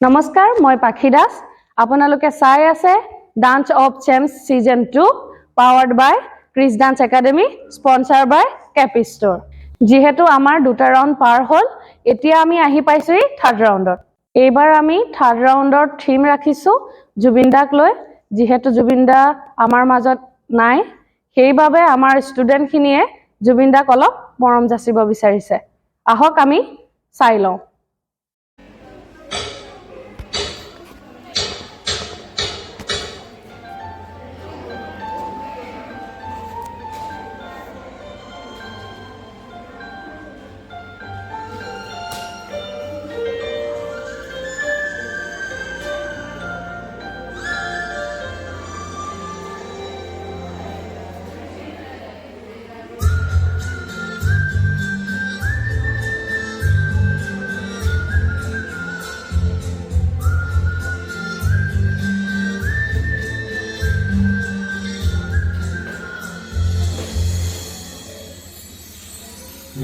নমস্কাৰ, মই পাখি দাস। আপোনালোকে চাই আছে dance of champs season 2 powered by Kris dance academy, sponsor by কেপিষ্টৰ। যেহেতু আমাৰ দুটা ৰাউণ্ড পাৰ হ'ল, এতিয়া আমি আহি পাইছো থাৰ্ড ৰাউণ্ডত। এইবাৰ আমি থাৰ্ড ৰাউণ্ডৰ থিম ৰাখিছো জুবিন দাক লৈ। যেহেতু জুবিন দা আমাৰ মাজত নাই, সেইবাবে আমাৰ ষ্টুডেণ্টখিনিয়ে জুবিন দাক অলপ মৰম যাচিব বিচাৰিছে। আহক আমি চাই লওঁ।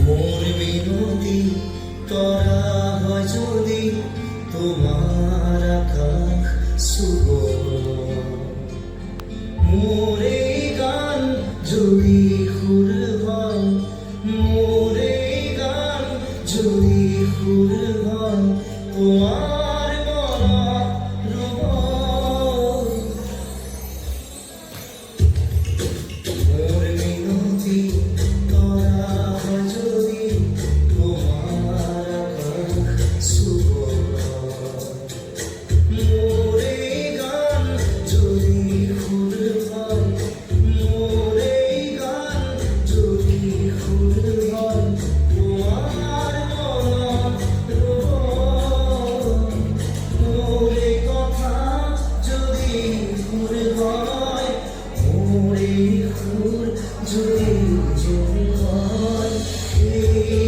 মোর বিনতি তরা হয় যদি তোমার আকাশ শুভ, মোরে গান যদি সুর হয়, মোরে গান যদি সুর হয়, তোমার মনত রব। মোর বিনতি তরা হয় যদি তোমার আকাশ শুভ, মোরে গান যদি সুর হয়, মোরে গান যদি সুর হয়, তোমার মনত রব। মোরে কথা যদি সুর হয়, মোরে সুর যদি জল হয়, এই